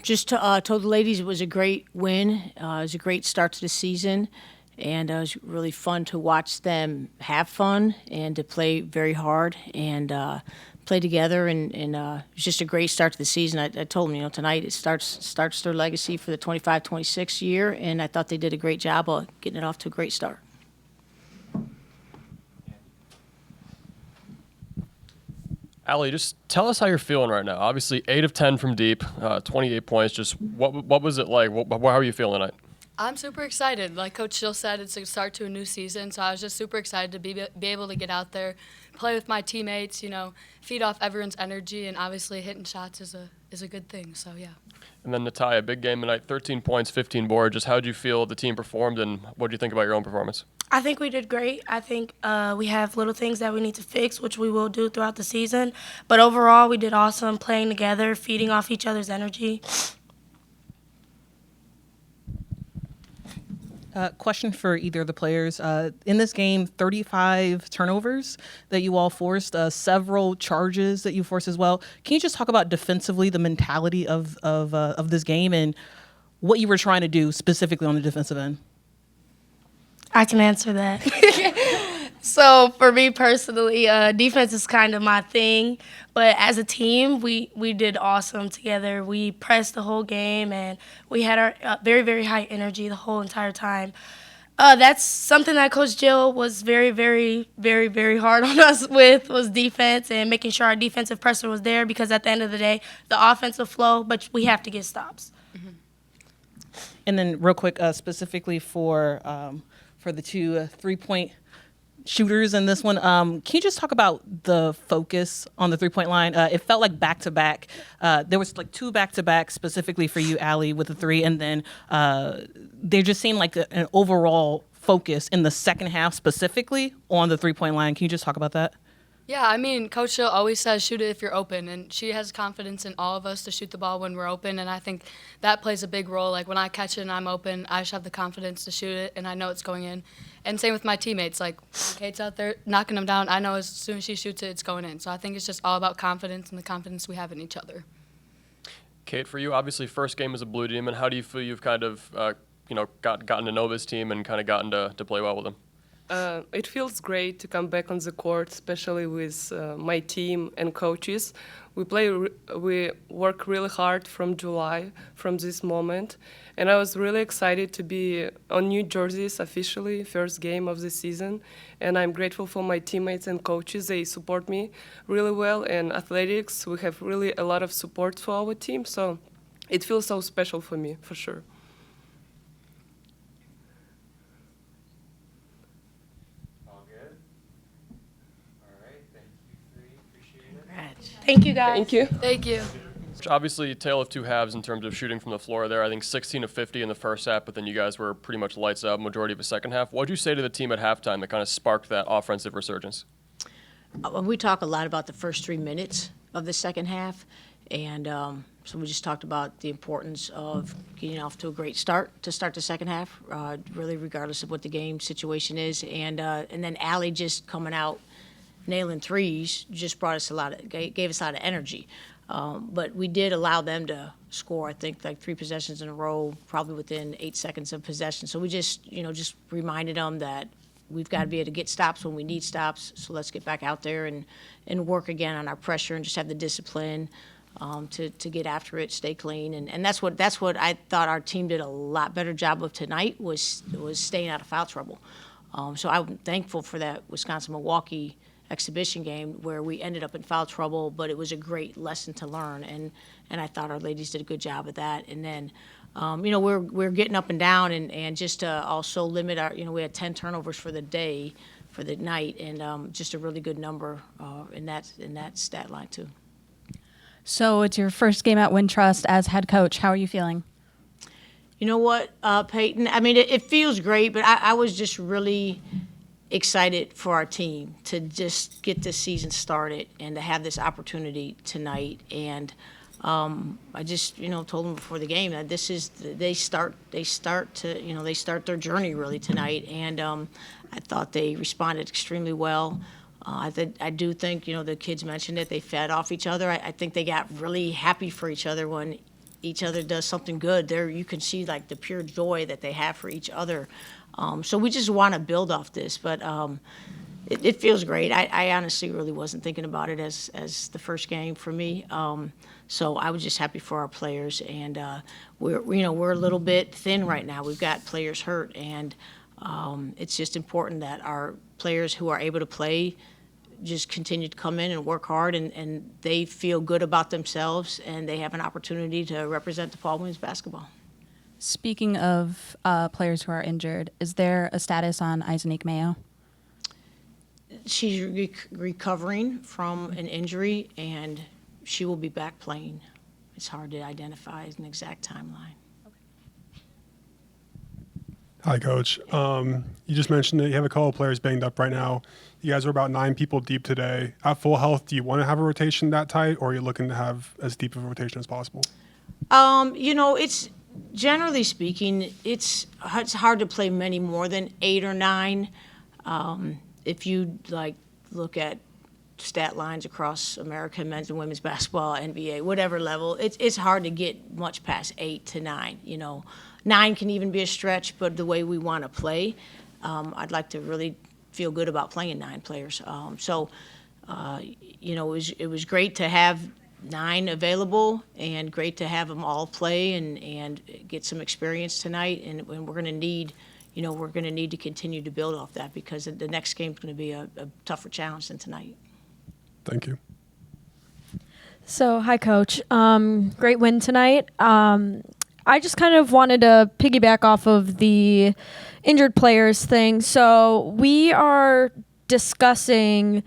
Just told the ladies it was a great win. It was a great start to the season, and it was really fun to watch them have fun and to play very hard and play together. And it was just a great start to the season. I told them, tonight it starts their legacy for the 25-26 year, and I thought they did a great job of getting it off to a great start. Allie, just tell us how you're feeling right now. Obviously, 8 of 10 from deep, 28 points. Just what was it like? How are you feeling tonight? I'm super excited. Like Coach Jill said, it's a start to a new season, so I was just super excited to be able to get out there, play with my teammates, feed off everyone's energy, and obviously hitting shots is a good thing, so yeah. And then Natiah, big game tonight, 13 points, 15 boards. Just how did you feel the team performed, and what do you think about your own performance? I think we did great. I think we have little things that we need to fix, which we will do throughout the season. But overall, we did awesome playing together, feeding off each other's energy. Question for either of the players. In this game, 35 turnovers that you all forced, several charges that you forced as well. Can you just talk about defensively the mentality of this game and what you were trying to do specifically on the defensive end? I can answer that. So for me personally, defense is kind of my thing. But as a team, we did awesome together. We pressed the whole game, and we had our very, very high energy the whole entire time. That's something that Coach Jill was very, very, very, very hard on us with, was defense and making sure our defensive pressure was there, because at the end of the day, the offensive flow, but we have to get stops. Mm-hmm. And then real quick, specifically for the two three-point shooters in this one, can you just talk about the focus on the three-point line? It felt like back-to-back. There was like 2 back-to-back specifically for you, Allie, with the 3, and then there just seemed like an overall focus in the second half specifically on the three-point line. Can you just talk about that? Yeah, I mean, Coach Jill always says shoot it if you're open, and she has confidence in all of us to shoot the ball when we're open, and I think that plays a big role. Like when I catch it and I'm open, I just have the confidence to shoot it, and I know it's going in. And same with my teammates. Like Kate's out there knocking them down, I know as soon as she shoots it, it's going in. So I think it's just all about confidence and the confidence we have in each other. Kate, for you, obviously first game as a Blue Demon. How do you feel you've kind of gotten to know this team and kind of gotten to play well with them? It feels great to come back on the court, especially with my team and coaches. We work really hard from July, from this moment, and I was really excited to be on new jerseys officially, first game of the season, and I'm grateful for my teammates and coaches. They support me really well, and athletics, we have really a lot of support for our team, so it feels so special for me, for sure. Thank you, guys. Thank you. Thank you. Obviously, tale of two halves in terms of shooting from the floor there. I think 16 of 50 in the first half, but then you guys were pretty much lights out majority of the second half. What did you say to the team at halftime that kind of sparked that offensive resurgence? We talk a lot about the first 3 minutes of the second half, and so we just talked about the importance of getting off to a great start to start the second half, really regardless of what the game situation is, and then Allie just coming out nailing threes just brought us gave us a lot of energy. But we did allow them to score, I think, like 3 possessions in a row, probably within 8 seconds of possession. So we just reminded them that we've got to be able to get stops when we need stops. So let's get back out there and work again on our pressure and just have the discipline to get after it, stay clean. And that's what I thought our team did a lot better job of tonight was staying out of foul trouble. So I'm thankful for that Wisconsin-Milwaukee exhibition game where we ended up in foul trouble, but it was a great lesson to learn, and I thought our ladies did a good job of that. And then, we're getting up and down, and just to also limit our, we had 10 turnovers for the night, and just a really good number in that stat line too. So it's your first game at Wintrust as head coach. How are you feeling? You know what, Peyton? I mean, it feels great, but I was just really excited for our team to just get this season started and to have this opportunity tonight. And I just told them before the game that this is they start their journey really tonight. And I thought they responded extremely well. I do think the kids mentioned it. They fed off each other. I think they got really happy for each other when each other does something good, you can see like the pure joy that they have for each other. So we just want to build off this, but it feels great. I honestly really wasn't thinking about it as the first game for me. So I was just happy for our players, and we're a little bit thin right now. We've got players hurt, and it's just important that our players who are able to play just continue to come in and work hard, and they feel good about themselves, and they have an opportunity to represent DePaul women's basketball. Speaking of players who are injured, is there a status on Isaac Mayo? She's recovering from an injury, and she will be back playing. It's hard to identify an exact timeline. Hi, Coach. You just mentioned that you have a couple of players banged up right now. You guys are about 9 people deep today. At full health, do you want to have a rotation that tight, or are you looking to have as deep of a rotation as possible? It's generally speaking, it's hard to play many more than 8 or 9. If you look at stat lines across America, men's and women's basketball, NBA, whatever level, it's hard to get much past 8 to 9. 9 can even be a stretch, but the way we want to play, I'd like to really feel good about playing 9 players. It was great to have 9 available, and great to have them all play and get some experience tonight. And we're going to need, to continue to build off that, because the next game is going to be a tougher challenge than tonight. Thank you. So, hi, Coach. Great win tonight. I just kind of wanted to piggyback off of the injured players thing. So we are discussing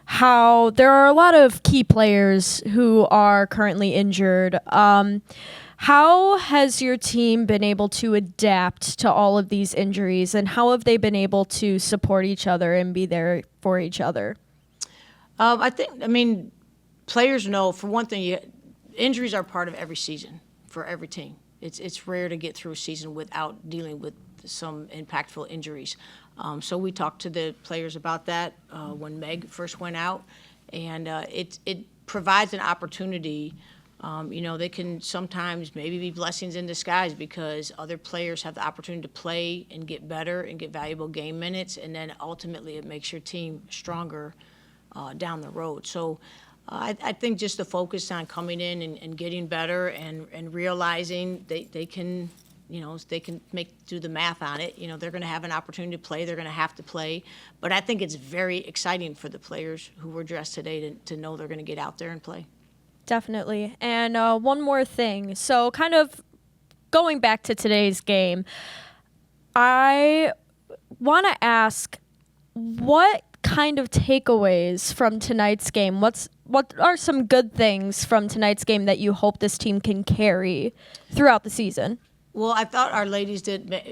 how there are a lot of key players who are currently injured. How has your team been able to adapt to all of these injuries, and how have they been able to support each other and be there for each other? Players know, for one thing, injuries are part of every season for every team. It's rare to get through a season without dealing with some impactful injuries. So we talked to the players about that when Meg first went out, and it provides an opportunity. They can sometimes maybe be blessings in disguise, because other players have the opportunity to play and get better and get valuable game minutes, and then ultimately it makes your team stronger down the road. So I think just the focus on coming in and getting better and realizing they can, they can do the math on it. They're going to have an opportunity to play. They're going to have to play. But I think it's very exciting for the players who were dressed today to know they're going to get out there and play. Definitely. And one more thing. So kind of going back to today's game, I want to ask, what kind of takeaways from tonight's game? What are some good things from tonight's game that you hope this team can carry throughout the season? Well, I thought our ladies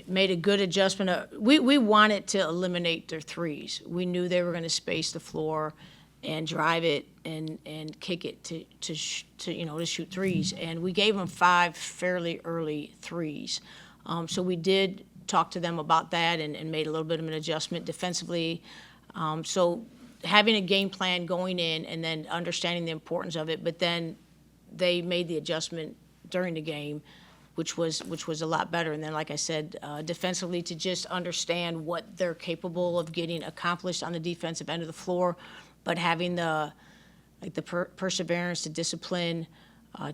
made a good adjustment. We wanted to eliminate their threes. We knew they were going to space the floor and drive it and kick it to shoot threes. And we gave them 5 fairly early threes. So we did talk to them about that and made a little bit of an adjustment defensively. So having a game plan going in and then understanding the importance of it, but then they made the adjustment during the game, which was a lot better. And then, like I said, defensively, to just understand what they're capable of getting accomplished on the defensive end of the floor, but having the perseverance, the discipline,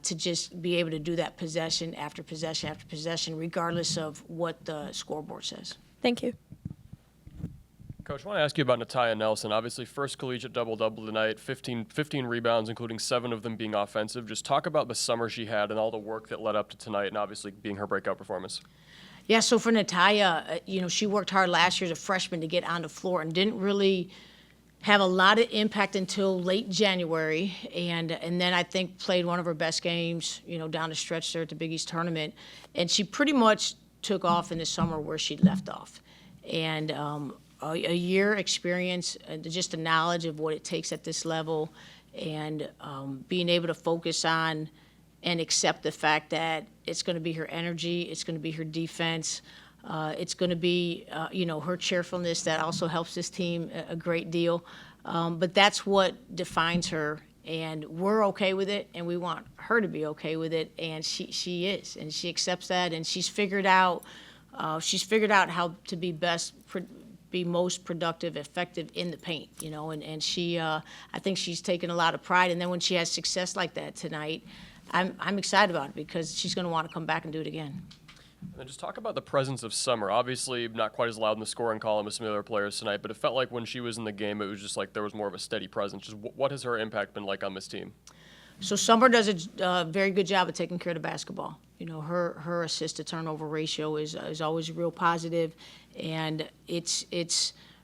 to just be able to do that possession after possession after possession, regardless of what the scoreboard says. Thank you. Coach, I want to ask you about Natiah Nelson. Obviously, first collegiate double-double tonight, 15 rebounds, including 7 of them being offensive. Just talk about the summer she had and all the work that led up to tonight, and obviously being her breakout performance. Yeah, so for Natiah, she worked hard last year as a freshman to get on the floor and didn't really have a lot of impact until late January, and then I think played one of her best games, down the stretch there at the Big East tournament, and she pretty much took off in the summer where she left off, and a year experience, just the knowledge of what it takes at this level, and being able to focus on and accept the fact that it's going to be her energy, it's going to be her defense, it's going to be her cheerfulness that also helps this team a great deal. But that's what defines her, and we're okay with it, and we want her to be okay with it, and she is, and she accepts that, and she's figured out how to be most productive, effective in the paint, you know, and she, I think she's taken a lot of pride, and then when she has success like that tonight, I'm excited about it because she's going to want to come back and do it again. And then just talk about the presence of Summer. Obviously, not quite as loud in the scoring column as some of the other players tonight, but it felt like when she was in the game, it was just like there was more of a steady presence. Just what has her impact been like on this team? So Summer does a very good job of taking care of the basketball. You know, her assist to turnover ratio is always real positive, and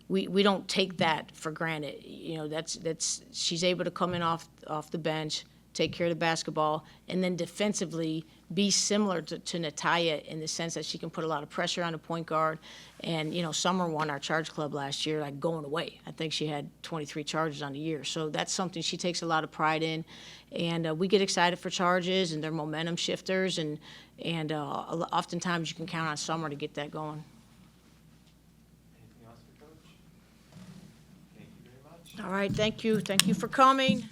we don't take that for granted. You know, that's she's able to come in off the bench, take care of the basketball, and then defensively be similar to Natiah in the sense that she can put a lot of pressure on the point guard. And, you know, Summer won our charge club last year, like going away. I think she had 23 charges on the year. So that's something she takes a lot of pride in. And we get excited for charges, and they're momentum shifters. And oftentimes you can count on Summer to get that going. Anything else for Coach? Thank you very much. All right, thank you. Thank you for coming.